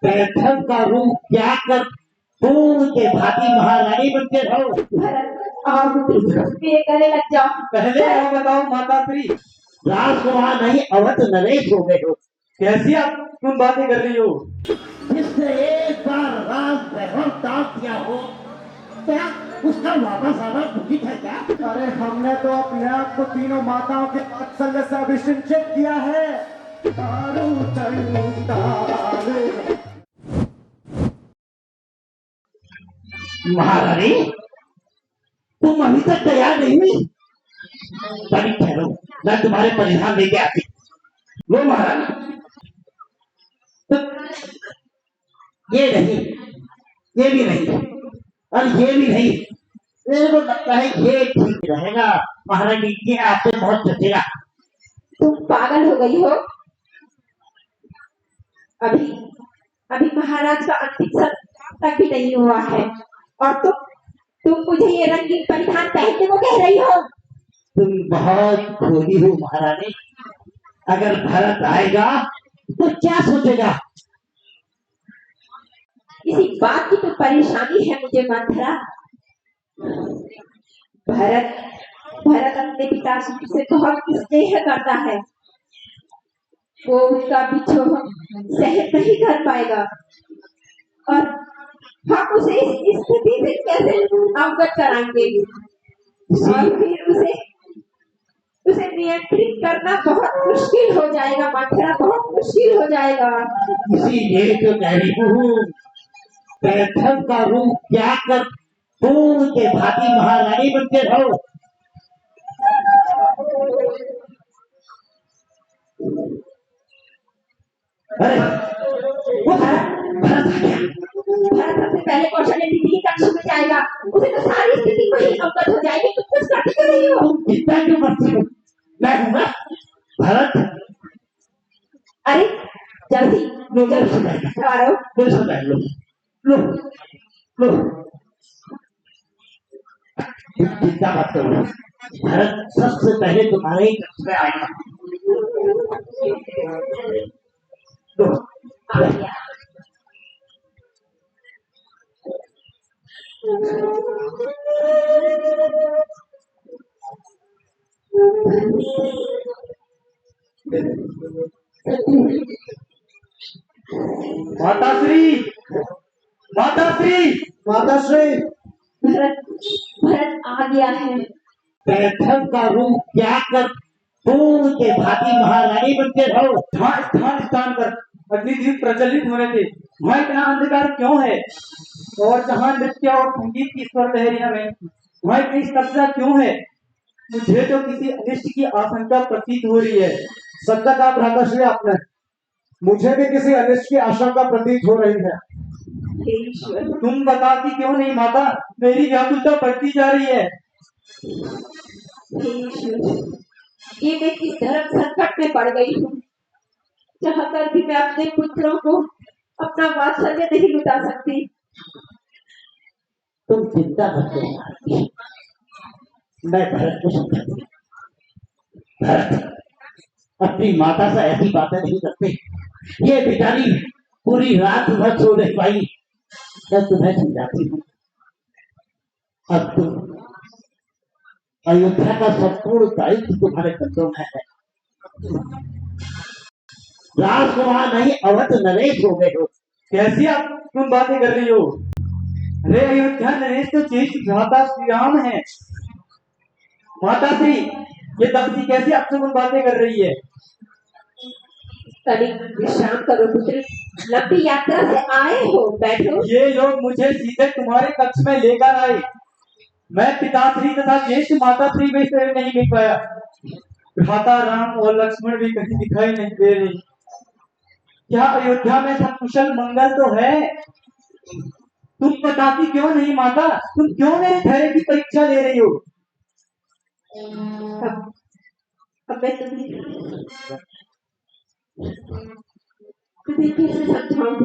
बैठक का रूप क्या कर फूल के भांति महारानी बनते रहो। भरत आओ मेरे गले लग जाओ। पहले आप बताओ माता श्री, राजकुमार नहीं अवध नरेश हो गए हो। कैसी आप तुम बातें कर रही हो? जिसने एक बार राज वैभव दाग दिया हो क्या उसका वापस आना उचित है क्या? अरे हमने तो अपने आप को तीनों माताओं के वात्सल्य से अभिषिंचित किया है। तारू चलू तारे। महारानी तुम अभी तक तैयार नहीं हुई? तभी ठहरो, मैं तुम्हारे परिधान लेके आती। लो महारानी, ये नहीं, ये भी नहीं और ये भी नहीं। मेरे को लगता है ये ठीक रहेगा। महारानी ये आपसे बहुत जचेगा। तुम पागल हो गई हो। अभी अभी महाराज का अंतिम संस्कार तक भी नहीं हुआ है और तुम मुझे ये रंगीन परिधान पहनने को कह रही हो। तुम बहुत भोली हो महारानी। अगर भरत आएगा तो क्या सोचेगा? इसी बात की तो परेशानी है मुझे मंथरा। भरत भरत अपने पिताश्री से बहुत स्नेह करता है। वो उसका बिछोह सहन नहीं कर पाएगा और हम उसे इस स्थिति से कैसे अवगत कराएंगे और फिर उसे उसे नियंत्रित करना बहुत मुश्किल हो जाएगा मंथरा, बहुत मुश्किल हो जाएगा। इसीलिए तो कह रही हूँ, बैठक का रूप क्या कर फूल के भांति महारानी बनते रहो। अरे वो भरत आ गया। भरत सबसे पहले कौशल्य दीदी की कक्ष में जाएगा। उसे तो सारी स्थिति वही अवगत हो जाएगी। तुम कुछ करती क्यों नहीं हो? तुम चिंता क्यों करती हो? मैं हूँ ना भरत। अरे जल्दी लो मेरे से बैठ करो। मेरे से बैठ लो लो लो। चिंता मत करो, भरत सबसे पहले तुम्हारे ही कक्ष में आएगा। लो आ गया। माता श्री, माता श्री, माता श्री, भरत भरत आ गया है। बैठक का रूप क्या कर फूल के भांति महारानी बनते रहो। जहाँ स्थान स्थान पर अग्निदीप प्रज्वलित हो रहे थे वहाँ इतना अंधकार क्यों है? और जहाँ नृत्य और संगीत की स्वर लहरियां में वहाँ इतनी स्तब्धता क्यों है? मुझे तो किसी अनिष्ट की आशंका प्रतीत हो रही है। सत्य का भ्राताश्री आपने, मुझे भी किसी अनिष्ट की आशंका प्रतीत हो रही है। हे ईश्वर, तुम बताती क्यों नहीं माता? मेरी व्याकुलता बढ़ती जा रही है। हे ईश्वर, ये मैं किस धर्म संकट में पड़ गई हूँ जहाँ कर भी मैं अपने पुत्रों को अपना वात्सल्य नहीं लुटा सकती। तुम चिंता मत करो, मैं भरत को समझाती। भरत अपनी माता से ऐसी बातें नहीं करते। ये बेचारी पूरी रात भर सो नहीं पाई। मैं तुम्हें समझाती हूँ। अब तुम अयोध्या का संपूर्ण दायित्व तुम्हारे कंधों में है। राजकुमार नहीं अवध नरेश हो गए हो। कैसी आप तुम बातें कर रही हो? अरे अयोध्या नरेश तो ज्येष्ठ भ्राता श्री राम है। माता श्री, ये दंपति कैसी आपसे तुम बातें कर रही है? तनिक विश्राम करो पुत्री, लंबी यात्रा से आए हो, बैठो। ये लोग मुझे सीधे तुम्हारे कक्ष में लेकर आए। मैं पिताश्री तथा ज्येष्ठ माता श्री में से नहीं मिल पाया। भ्राता राम और लक्ष्मण भी कहीं दिखाई नहीं दे रहे। क्या अयोध्या में सब कुशल मंगल तो है? तुम बताती क्यों नहीं माता? तुम क्यों मेरे धैर्य की परीक्षा ले रही हो? अब मैं तुम्हें कैसे समझाऊं?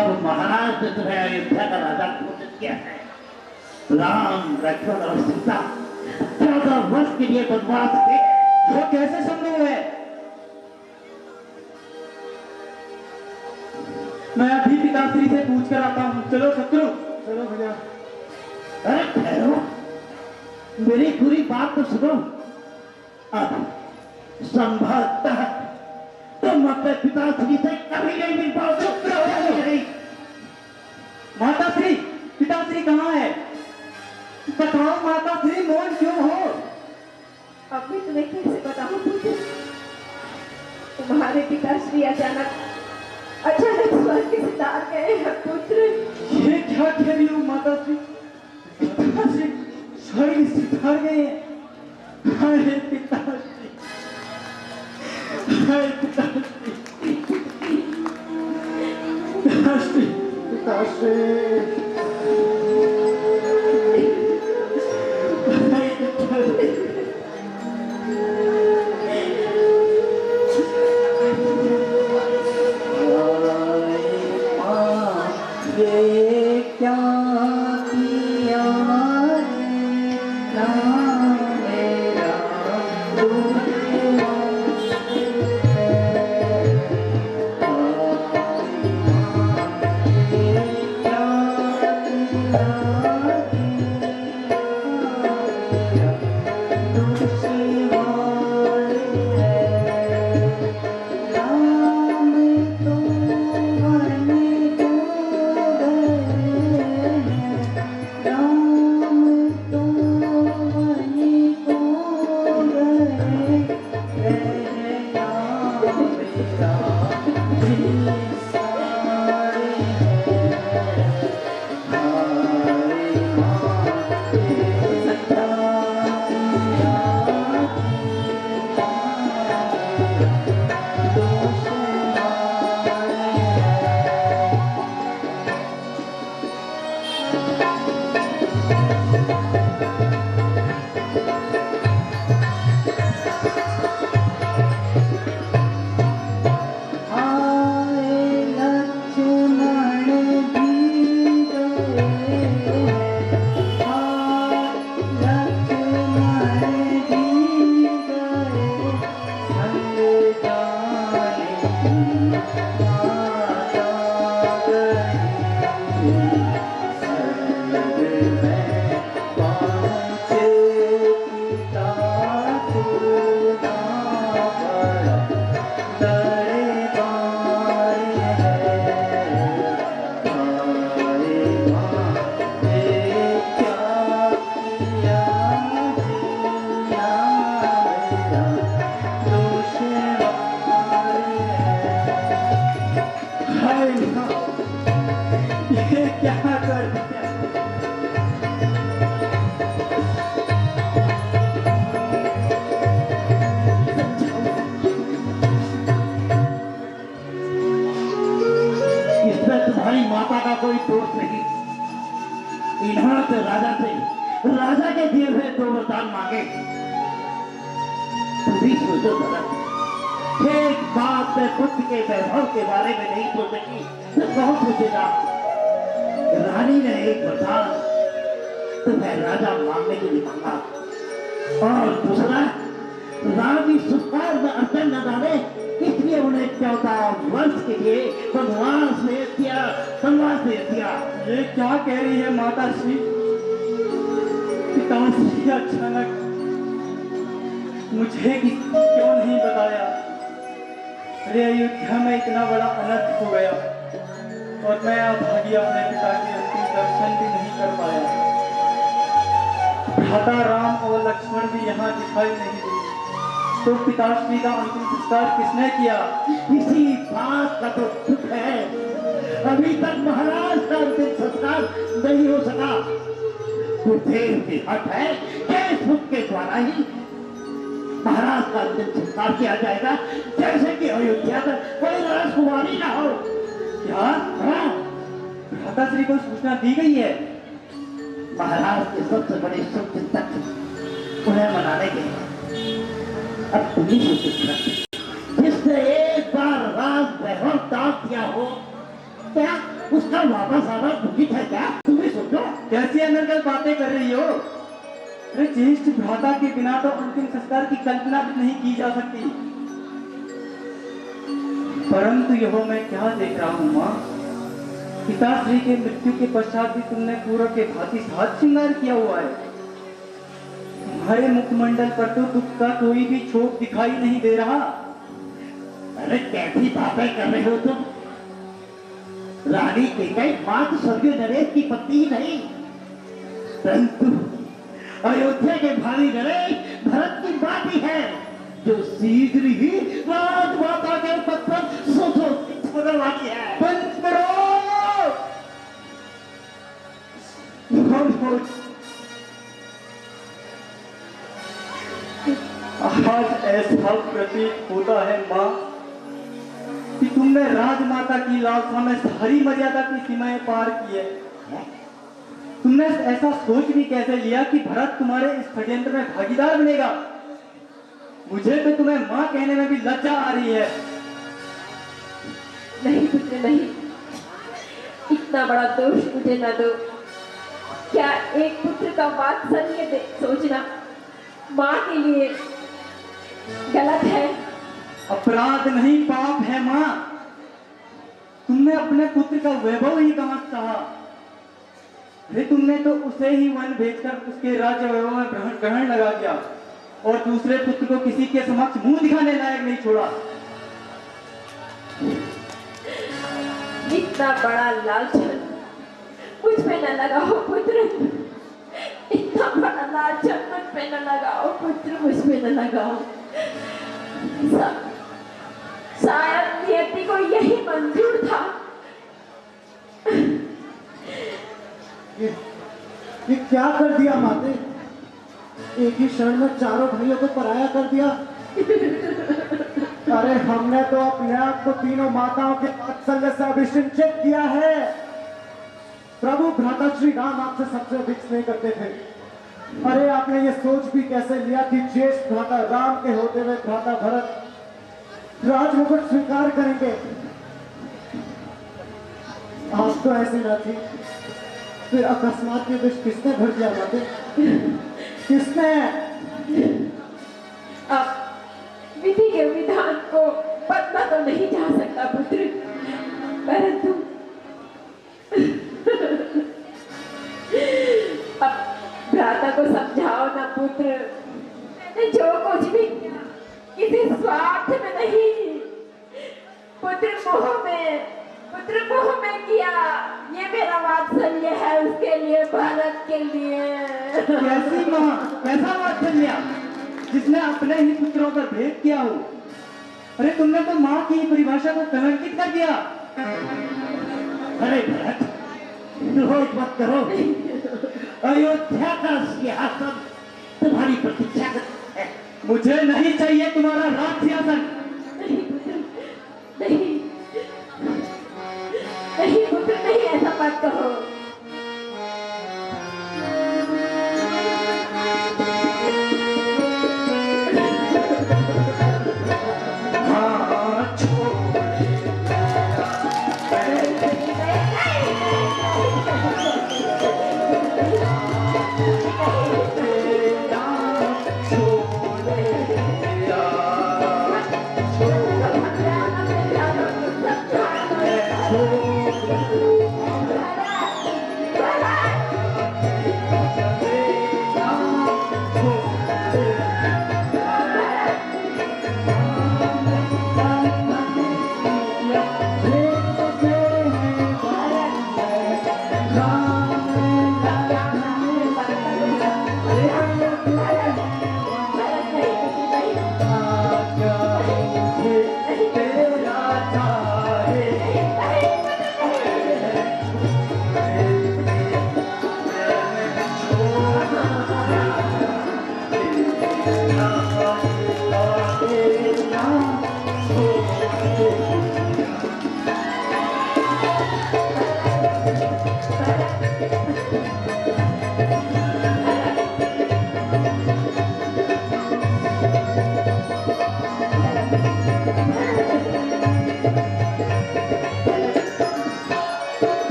अब महाराज ने तुम्हें अयोध्या का राजा घोषित किया है। राम लक्ष्मण और सीता 14 वर्ष के लिए वनवास के। वो कैसे संभव है? मैं अभी पिताश्री से पूछ कर आता हूँ। चलो शत्रु, चलो भैया। अरे ठहरो, मेरी पूरी बात तो सुनो। अब संभवतः तुम अपने पिताश्री से कभी नहीं मिल पाओगे। माताश्री, पिताश्री कहाँ है? बताओ माताश्री, मौन क्यों हो? अब मैं तुम्हें कैसे बताऊं पुत्र? तुम्हारे पिताश्री अचानक स्वर्ग से सितार गए हैं पुत्र। ये क्या कह रही हो माताश्री? पिताश्री स्वर्ग से सितार गए हैं? अरे पिताश्री, अरे पिताश्री, पिताश्री, पिताश्री। इसमें तुम्हारी माता का कोई दोष नहीं। इन्होंने तो राजा के दिए हुए 2 वरदान मांगे। तुम भी सोचो भरत, एक बात में पुत्र के वैभव के बारे में नहीं सोच सकी तो कौन सोचेगा। रानी ने एक वरदान तुम्हें राजा मांगने के लिए मांगा, और दूसरा रानी सुखार में अर्चन न डाले, इसलिए उन्हें 14 वर्ष के लिए वनवास भेज दिया। ये क्या कह रही है माता श्री? पिताश्री अचानक मुझे क्यों नहीं बताया? अरे अयोध्या में इतना बड़ा अनर्थ हो गया और मैं अभागी अपने पिता के अंतिम दर्शन भी नहीं कर पाया। भ्राता राम और लक्ष्मण भी यहाँ दिखाई नहीं दिए, तो पिताश्री का अंतिम संस्कार किसने किया? इसी बात का तो दुख है, अभी तक महाराज का अंतिम संस्कार नहीं हो सका। गुरुदेव की हट है कि इस मुख के द्वारा ही महाराज का अंतिम संस्कार किया जाएगा, जैसे कि अयोध्या में कोई राजकुमारी ना हो। क्या? हाँ, भ्राता श्री को सूचना दी गई है? महाराज के सबसे बड़े शुभ चिंतक उन्हें मनाने के लिए अब तुम्हें सोचो, जिसने एक बार राज वैभव दाग दिया हो, क्या उसका वापस आना उचित है क्या? तुम्हें सोचो। कैसी अनर्गल बातें कर रही हो? अरे ज्येष्ठ भ्राता के बिना तो अंतिम संस्कार की कल्पना भी नहीं की जा सकती। परंतु यह मैं क्या देख रहा हूँ माँ, पिताश्री के मृत्यु के पश्चात भी तुमने पूर्व के भांति साज श्रृंगार किया हुआ है। तुम्हारे मुखमंडल पर तो दुख का कोई भी छोप दिखाई नहीं दे रहा। अरे कैसी बातें कर रहे हो तुम? रानी कैकेयी मात्र स्वर्गीय नरेश की पत्नी ही नहीं, परंतु अयोध्या के भावी नरेश भरत की मां भी है, जो शीघ्र ही राजमाता के पद पर सुशोभित होने वाली है। बंद करो! आज ऐसा प्रतीत होता है माँ कि तुमने राजमाता की लालसा में सारी मर्यादा की सीमाएं पार की है। तुमने ऐसा सोच भी कैसे लिया कि भरत तुम्हारे इस षड्यंत्र में भागीदार बनेगा? मुझे तो तुम्हें माँ कहने में भी लज्जा आ रही है। नहीं पुत्र नहीं, इतना बड़ा दोष मुझे न दो। क्या एक पुत्र का वात्सल्य सोचना माँ के लिए गलत है? अपराध नहीं, पाप है माँ। तुमने अपने पुत्र का वैभव ही कहाँ चाहा, फिर तुमने तो उसे ही वन भेजकर उसके राज्य वैभव में ग्रहण लगा दिया और दूसरे पुत्र को किसी के समक्ष मुंह दिखाने लायक नहीं छोड़ा। इतना बड़ा लालचन मुझ पे न लगाओ पुत्र, इतना बड़ा लालचन मुझ पे न लगाओ पुत्र, मुझ पे न लगाओ। शायद नियति को यही मंजूर था। ये क्या कर दिया माते? एक ही क्षण में चारों भाइयों को पराया कर दिया। अरे हमने तो अपने आप को तीनों माताओं के वात्सल्य से अभिषिंचित किया है। प्रभु भ्राता श्री राम आपसे सबसे अधिक स्नेह करते थे। अरे आपने ये सोच भी कैसे लिया कि ज्येष्ठ भ्राता राम के होते हुए भ्राता भरत राजमुकुट स्वीकार करेंगे? आप तो ऐसे न थी, फिर अकस्मात ये विष किसने भर दिया माते? किसने? अब विधि के विधान को बदला तो नहीं जा सकता पुत्र, परंतु अब भ्राता को समझाओ ना पुत्र। मैंने जो कुछ भी किया किसी स्वार्थ में नहीं, पुत्र मोह में किया। ये मेरा वात्सल्य है उसके लिए, भारत के लिए। कैसी माँ, कैसा वात्सल्य जिसने अपने ही पुत्रों पर भेद किया हो। अरे तुमने तो माँ की परिभाषा को कलंकित कर दिया। अरे भरत, द्रोह मत करो। अयोध्या का सिंहासन तुम्हारी प्रतीक्षा करता है। मुझे नहीं चाहिए तुम्हारा राज सिंहासन। नहीं पुत्र, नहीं नहीं पुत्र, नहीं, ऐसा मत कहो।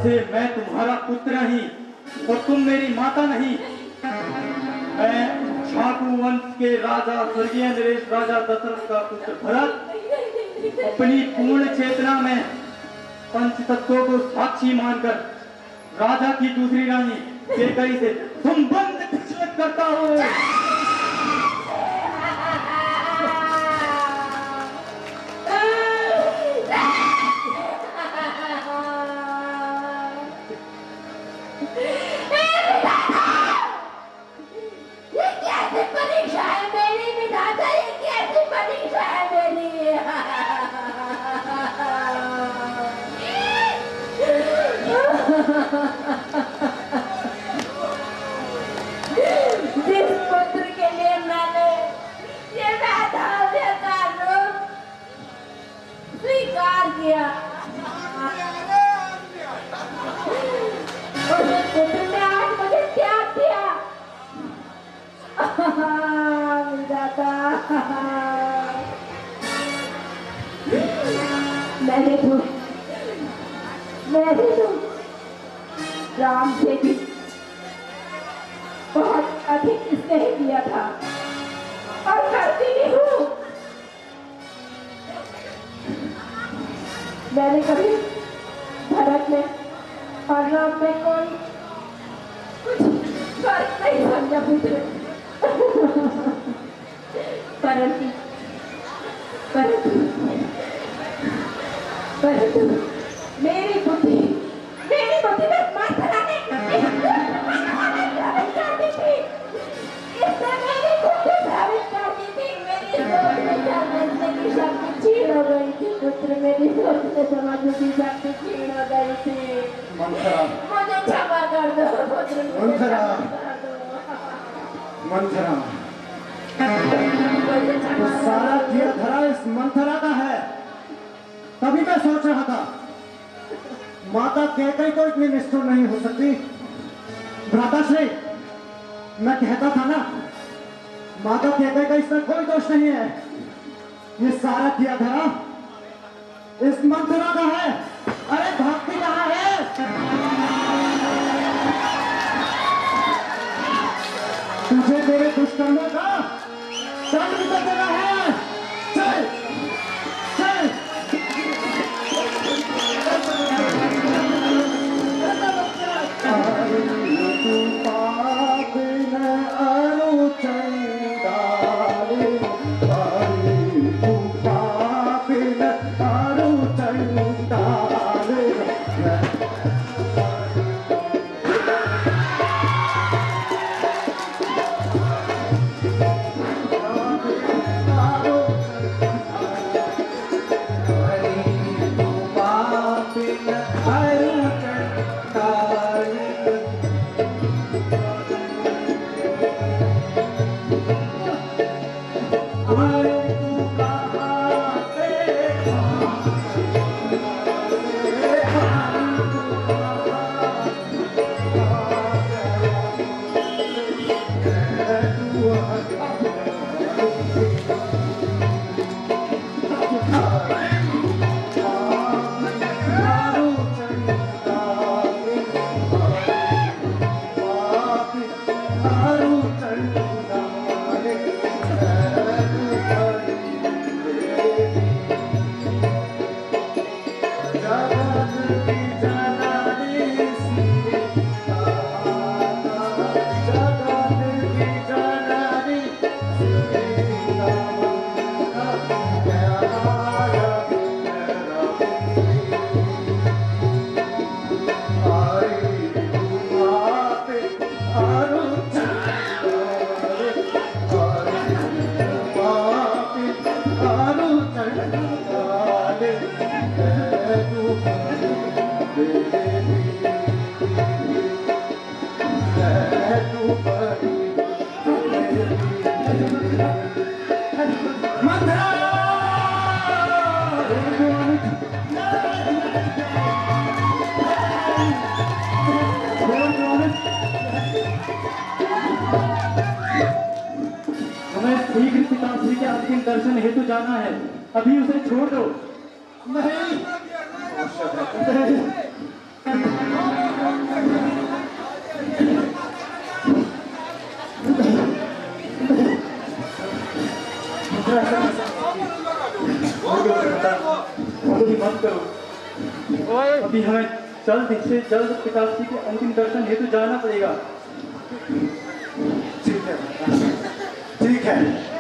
से मैं तुम्हारा पुत्र नहीं और तुम मेरी माता नहीं। मैं छाटू वंश के राजा स्वर्गीय नरेश राजा दशरथ का पुत्र भरत अपनी पूर्ण चेतना में पंच तत्वों को साक्षी मानकर राजा की दूसरी रानी केकई से संबंध विच्छेद करता हूँ। जिस पुत्र के लिए मैंने ये वैधव्य का रूप स्वीकार किया, उस पुत्र ने आज मुझे त्याग दिया। विधाता, मैंने तो राम से भी बहुत अधिक स्नेह किया था और करती भी हूँ। मैंने कभी भरत में और राम में कोई कुछ फर्क नहीं समझा पुत्र। परंतु मेरी बुद्धि में मत लाने। मंथरा मंथरा तो सारा किया धरा इस मंथरा का है। तभी मैं सोच रहा था माता कैकई को इतनी निष्ठुर नहीं हो सकती। भ्राताश्री, मैं कहता था ना माता कैकई का इसमें कोई दोष नहीं है। ये सारा किया धरा इस मंथरा का है। अरे भक्ति कहाँ है? तुझे तेरे दुष्कर्मों का दंड भी तो देना है। चल चल तू पाप न अनुचंडाले, तू पाप न अनुचंडाले। हमें शीघ्र पिताश्री के अंतिम दर्शन हेतु जाना है। अभी उसे छोड़ दो। नहीं, मत करो। अभी हमें जल्द से जल्द पिताश्री के अंतिम दर्शन हेतु जाना पड़ेगा। ठीक है, ठीक है।